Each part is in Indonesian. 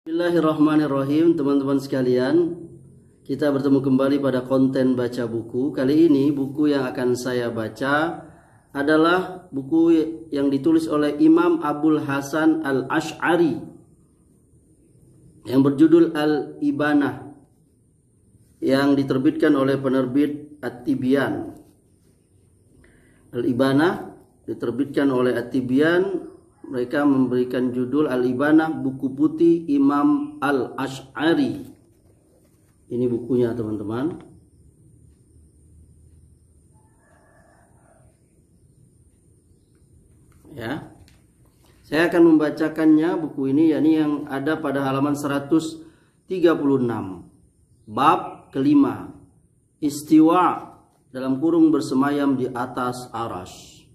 Bismillahirrahmanirrahim, teman-teman sekalian. Kita bertemu kembali pada konten baca buku. Kali ini buku yang akan saya baca adalah buku yang ditulis oleh Imam Abul Hasan Al-Asy'ari yang berjudul Al-Ibanah, yang diterbitkan oleh penerbit At-Tibyan. Al-Ibanah diterbitkan oleh At-Tibyan. Mereka memberikan judul Al-Ibanah, buku putih Imam Al-Asy'ari. Ini bukunya, teman-teman. Ya. Saya akan membacakannya, buku ini, yakni yang ada pada halaman 136. Bab kelima. Istiwa, dalam kurung bersemayam di atas arasy.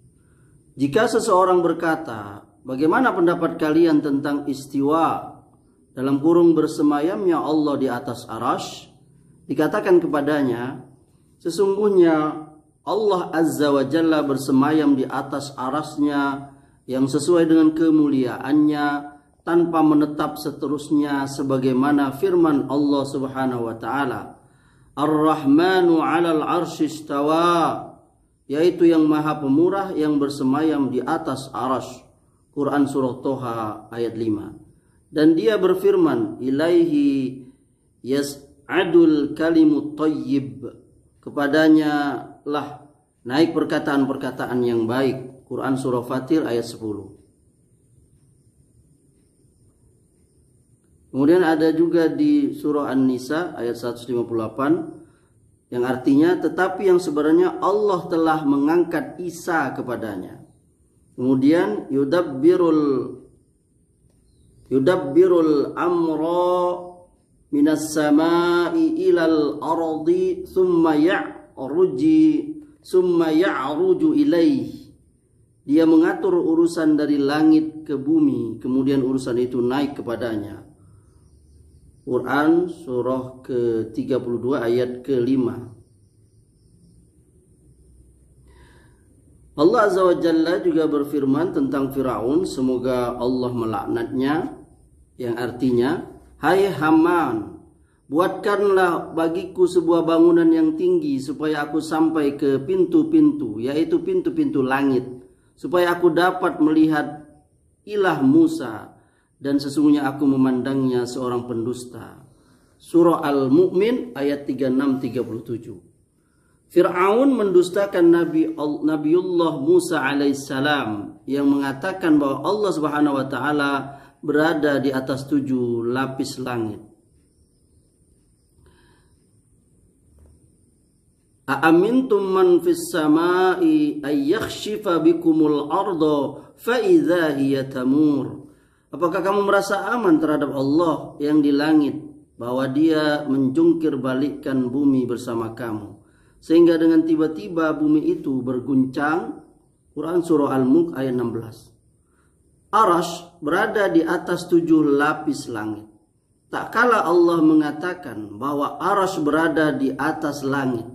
Jika seseorang berkata, bagaimana pendapat kalian tentang istiwa, dalam kurung bersemayamnya Allah di atas arasy? Dikatakan kepadanya, sesungguhnya Allah Azza wa Jalla bersemayam di atas arasy-Nya yang sesuai dengan kemuliaannya, tanpa menetap seterusnya, sebagaimana firman Allah Subhanahu wa taala, Ar-Rahmanu 'alal 'arsy istawa, yaitu yang Maha Pemurah yang bersemayam di atas arasy. Quran surah Toha ayat 5. Dan dia berfirman, ilaihi yas'adul kalimut thayyib, kepadanya lah naik perkataan-perkataan yang baik. Quran surah Fatir ayat 10. Kemudian ada juga di surah An-Nisa ayat 158 yang artinya, tetapi yang sebenarnya Allah telah mengangkat Isa kepadanya. Kemudian yudabbirul amra minas samai ilal ardi summa ya'ruju ilaih. Dia mengatur urusan dari langit ke bumi, kemudian urusan itu naik kepadanya. Quran surah ke-32 ayat ke-5. Allah Azza wa Jalla juga berfirman tentang Firaun, semoga Allah melaknatnya, yang artinya, hai Haman, buatkanlah bagiku sebuah bangunan yang tinggi supaya aku sampai ke pintu-pintu, yaitu pintu-pintu langit, supaya aku dapat melihat ilah Musa, dan sesungguhnya aku memandangnya seorang pendusta. Surah Al-Mu'min ayat 36-37. Fir'aun mendustakan Nabiullah Musa alaihissalam yang mengatakan bahwa Allah Subhanahu wa taala berada di atas 7 lapis langit. Aamintum man fis samai ay yakhshifa bikumul arda fa idza hiya tamur. Apakah kamu merasa aman terhadap Allah yang di langit, bahwa dia menjungkir balikkan bumi bersama kamu, sehingga dengan tiba-tiba bumi itu berguncang? Quran surah Al-Mulk ayat 16. Arasy berada di atas 7 lapis langit. Tak kala Allah mengatakan bahwa arasy berada di atas langit,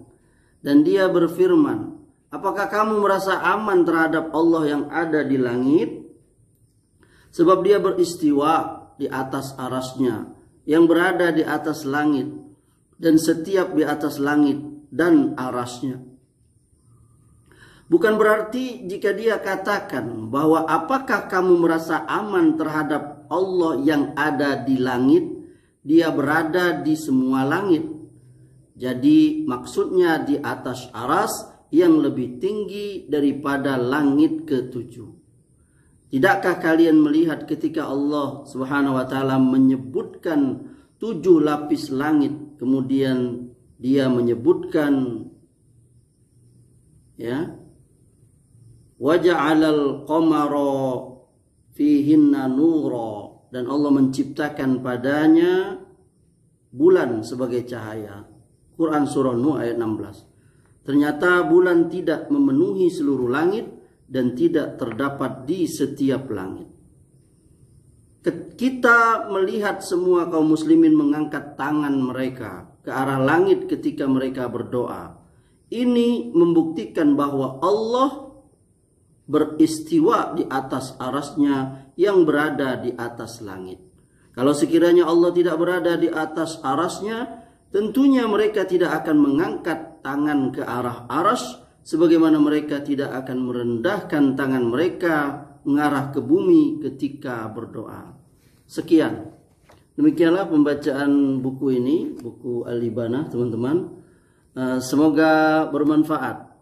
dan dia berfirman, apakah kamu merasa aman terhadap Allah yang ada di langit? Sebab dia beristiwa di atas arasy-Nya yang berada di atas langit, dan setiap di atas langit dan arasy-Nya. Bukan berarti jika dia katakan bahwa apakah kamu merasa aman terhadap Allah yang ada di langit, dia berada di semua langit. Jadi maksudnya di atas arasy yang lebih tinggi daripada langit ke-7. Tidakkah kalian melihat ketika Allah Subhanahu wa taala menyebutkan 7 lapis langit, kemudian dia menyebutkan, ya, waja'alal qamara fihinna nura, dan Allah menciptakan padanya bulan sebagai cahaya. Quran surah Nuh ayat 16. Ternyata bulan tidak memenuhi seluruh langit dan tidak terdapat di setiap langit. Kita melihat semua kaum muslimin mengangkat tangan mereka ke arah langit ketika mereka berdoa. Ini membuktikan bahwa Allah beristiwa di atas arasnya yang berada di atas langit. Kalau sekiranya Allah tidak berada di atas arasnya, tentunya mereka tidak akan mengangkat tangan ke arah aras, sebagaimana mereka tidak akan merendahkan tangan mereka mengarah ke bumi ketika berdoa. Sekian. Demikianlah pembacaan buku ini, buku Al-Ibanah, teman-teman. Semoga bermanfaat.